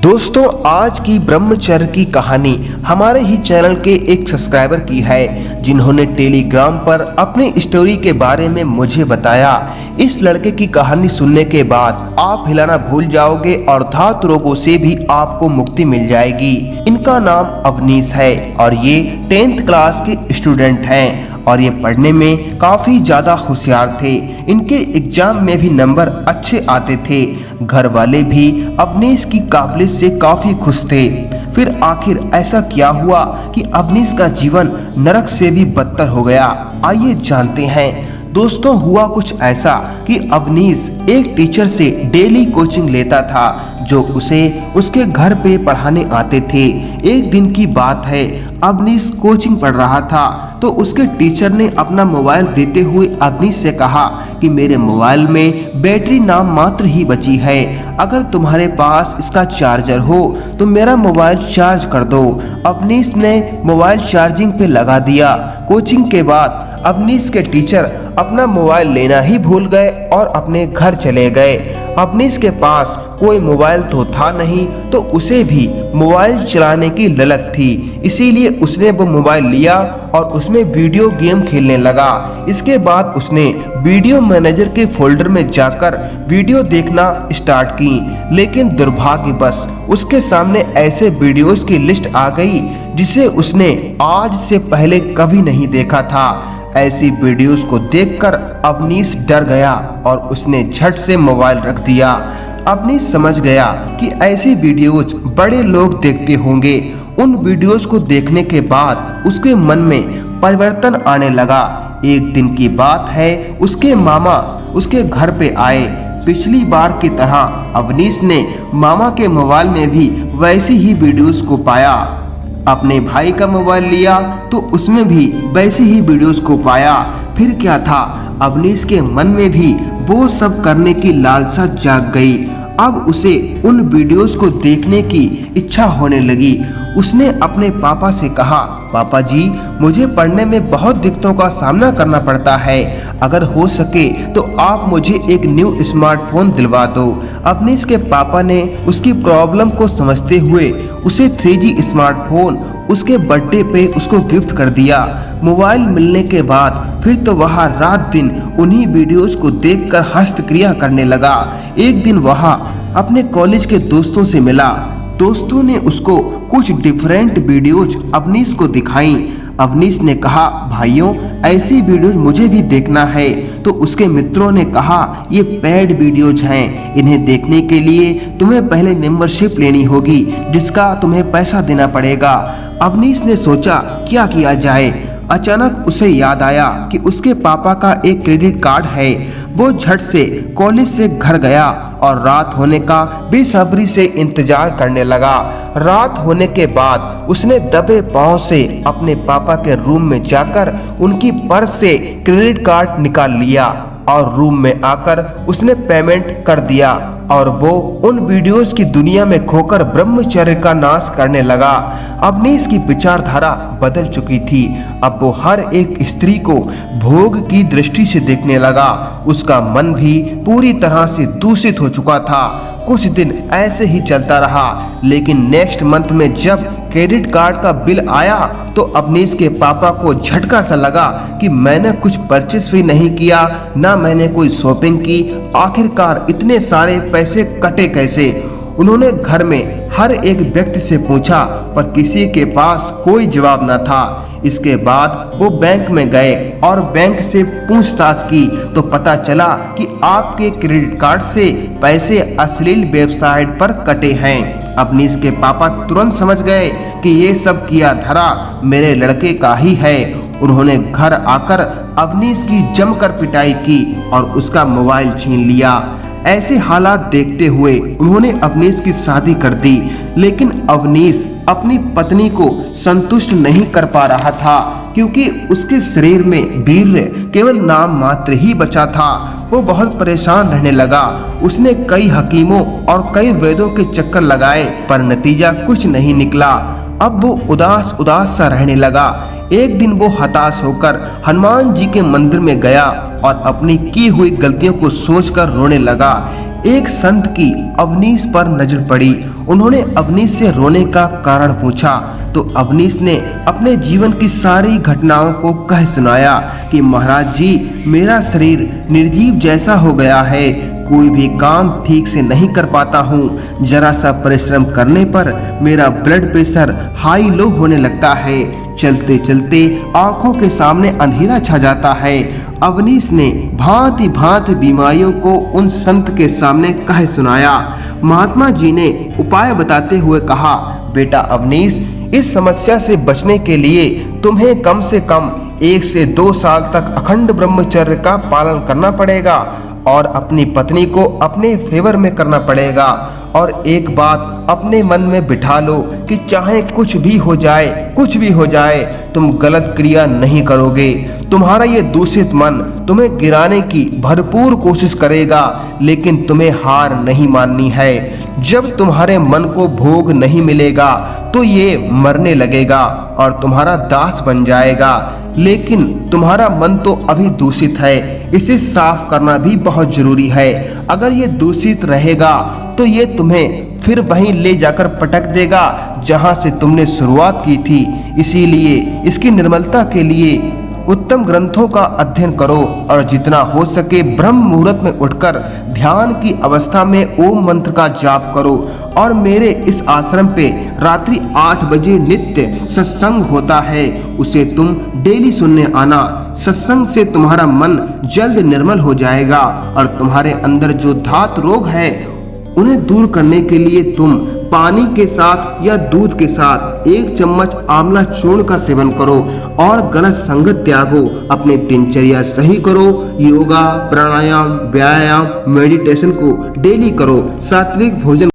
दोस्तों, आज की ब्रह्मचर्य की कहानी हमारे ही चैनल के एक सब्सक्राइबर की है, जिन्होंने टेलीग्राम पर अपनी स्टोरी के बारे में मुझे बताया। इस लड़के की कहानी सुनने के बाद आप हिलाना भूल जाओगे और धातु रोगों से भी आपको मुक्ति मिल जाएगी। इनका नाम अवनीश है और ये 10th क्लास के स्टूडेंट हैं और ये पढ़ने में काफी ज्यादा होशियार थे। इनके एग्जाम में भी नंबर अच्छे आते थे। घर वाले भी अवनीश की काबिलियत से काफी खुश थे। फिर आखिर ऐसा क्या हुआ कि अवनीश का जीवन नरक से भी बदतर हो गया? आइए जानते हैं। दोस्तों, हुआ कुछ ऐसा कि अवनीश एक टीचर से डेली कोचिंग लेता था, जो उसे उसके घर पे पढ़ाने आते थे। एक दिन की बात है, अवनीश कोचिंग पढ़ रहा था तो उसके टीचर ने अपना मोबाइल देते हुए अवनीश से कहा कि मेरे मोबाइल में बैटरी नाम मात्र ही बची है, अगर तुम्हारे पास इसका चार्जर हो तो मेरा मोबाइल चार्ज कर दो। अवनीश ने मोबाइल चार्जिंग पे लगा दिया। कोचिंग के बाद अवनीश के टीचर अपना मोबाइल लेना ही भूल गए और अपने घर चले गए। अवनीश के पास कोई मोबाइल तो था नहीं, तो उसे भी मोबाइल चलाने की ललक थी, इसीलिए उसने वो मोबाइल लिया और उसमें वीडियो गेम खेलने लगा। इसके बाद उसने वीडियो मैनेजर के फोल्डर में जाकर वीडियो देखना स्टार्ट की, लेकिन दुर्भाग्यवश उसके सामने ऐसे वीडियोस की लिस्ट आ गई जिसे उसने आज से पहले कभी नहीं देखा था। ऐसी वीडियोस को देखकर अवनीश डर गया और उसने झट से मोबाइल रख दिया। अवनीश समझ गया कि ऐसी वीडियोस बड़े लोग देखते होंगे। उन वीडियोस को देखने के बाद उसके मन में परिवर्तन आने लगा। एक दिन की बात है, उसके मामा उसके घर पे आए। पिछली बार की तरह अवनीश ने मामा के मोबाइल में भी वैसी ही वीडियोस को पाया। अपने भाई का मोबाइल लिया तो उसमें भी वैसी ही वीडियोस को पाया। फिर क्या था, अवनीश के मन में भी वो सब करने की लालसा जाग गई। अब उसे उन वीडियोस को देखने की इच्छा होने लगी। उसने अपने पापा से कहा, पापा जी, मुझे पढ़ने में बहुत दिक्कतों का सामना करना पड़ता है, अगर हो सके तो आप मुझे एक न्यू स्मार्टफोन दिलवा दो। अवनीश के पापा ने उसकी प्रॉब्लम को समझते हुए उसे 3G स्मार्टफोन उसके बर्थडे पे उसको गिफ्ट कर दिया। मोबाइल मिलने के बाद फिर तो वह रात दिन उन्हीं वीडियोस को देखकर हस्तक्रिया करने लगा। एक दिन वह अपने कॉलेज के दोस्तों से मिला। दोस्तों ने उसको कुछ डिफरेंट वीडियोज अवनीश को दिखाई। अवनीश ने कहा, भाइयों, ऐसी वीडियोज मुझे भी देखना है। तो उसके मित्रों ने कहा, ये पेड वीडियोज हैं, इन्हें देखने के लिए तुम्हें पहले मेंबरशिप लेनी होगी, जिसका तुम्हें पैसा देना पड़ेगा। अवनीश ने सोचा क्या किया जाए। अचानक उसे याद आया कि उसके पापा का एक क्रेडिट कार्ड है। वो झट से कॉलेज से घर गया और रात होने का बेसब्री से इंतजार करने लगा। रात होने के बाद उसने दबे पांव से अपने पापा के रूम में जाकर उनकी पर्स से क्रेडिट कार्ड निकाल लिया और रूम में आकर उसने पेमेंट कर दिया और वो उन वीडियोस की दुनिया में खोकर ब्रह्मचर्य का नाश करने लगा। अवनीश की विचारधारा बदल चुकी थी। अब वो हर एक स्त्री को भोग की दृष्टि से देखने लगा। उसका मन भी पूरी तरह से दूषित हो चुका था। कुछ दिन ऐसे ही चलता रहा, लेकिन नेक्स्ट मंथ में जब क्रेडिट कार्ड का बिल आया तो अवनीश के पापा को झटका सा लगा कि मैंने कुछ परचेस भी नहीं किया, ना मैंने कोई शॉपिंग की, आखिरकार इतने सारे पैसे कटे कैसे? उन्होंने घर में हर एक व्यक्ति से पूछा, पर किसी के पास कोई जवाब न था। इसके बाद वो बैंक में गए और बैंक से पूछताछ की तो पता चला कि आपके क्रेडिट कार्ड से पैसे अश्लील वेबसाइट पर कटे हैं। अवनीश के पापा तुरंत समझ गए कि ये सब किया धरा मेरे लड़के का ही है। उन्होंने घर आकर अवनीश की जमकर पिटाई की और उसका मोबाइल छीन लिया। ऐसे हालात देखते हुए उन्होंने अवनीश की शादी कर दी, लेकिन अवनीश अपनी पत्नी को संतुष्ट नहीं कर पा रहा था, क्योंकि उसके शरीर में वीर्य केवल नाम मात्र ही बचा था। वो बहुत परेशान रहने लगा। उसने कई हकीमों और कई वैद्यों के चक्कर लगाए, पर नतीजा कुछ नहीं निकला। अब वो उदास उदास सा रहने लगा। एक दिन वो हताश होकर हनुमान जी के मंदिर में गया और अपनी की हुई गलतियों को सोचकर रोने लगा। एक संत की अवनीश पर नजर पड़ी। उन्होंने अवनीश से रोने का कारण पूछा तो अवनीश ने अपने जीवन की सारी घटनाओं को कह सुनाया कि महाराज जी, मेरा शरीर निर्जीव जैसा हो गया है, कोई भी काम ठीक से नहीं कर पाता हूँ। जरा सा परिश्रम करने पर मेरा ब्लड प्रेशर हाई लो होने लगता है, चलते चलते आंखों के सामने अंधेरा छा जाता है। अवनीश ने भांति भांति बीमारियों को उन संत के सामने कह सुनाया। महात्मा जी ने उपाय बताते हुए कहा, बेटा अवनीश, इस समस्या से बचने के लिए तुम्हें कम से कम 1 से 2 साल तक अखंड ब्रह्मचर्य का पालन करना पड़ेगा और अपनी पत्नी को अपने फेवर में करना पड़ेगा। और एक बात अपने मन में बिठा लो कि चाहे कुछ भी हो जाए, तुम गलत क्रिया नहीं करोगे। तुम्हारा ये दूषित मन तुम्हें गिराने की भरपूर कोशिश करेगा, लेकिन तुम्हें हार नहीं माननी है। जब तुम्हारे मन को भोग नहीं मिलेगा तो ये मरने लगेगा और तुम्हारा दास बन जाएगा। लेकिन तुम्हारा मन तो अभी दूषित है, इसे साफ करना भी बहुत जरूरी है। अगर ये दूषित रहेगा तो ये तुम्हें फिर वहीं ले जाकर पटक देगा जहां से तुमने शुरुआत की थी। इसीलिए इसकी निर्मलता के लिए उत्तम ग्रंथों का अध्ययन करो और जितना हो सके ब्रह्म मुहूर्त में उठकर ध्यान की अवस्था में ओम मंत्र का जाप करो। और मेरे इस आश्रम पे रात्रि 8 बजे नित्य सत्संग होता है, उसे तुम डेली सुनने आना। सत्संग से तुम्हारा मन जल्द निर्मल हो जाएगा और तुम्हारे अंदर जो धात रोग है उन्हें दूर करने के लिए तुम पानी के साथ या दूध के साथ 1 चम्मच आंवला चूर्ण का सेवन करो और गलत संगत त्यागो। अपने दिनचर्या सही करो, योगा, प्राणायाम, व्यायाम, मेडिटेशन को डेली करो, सात्विक भोजन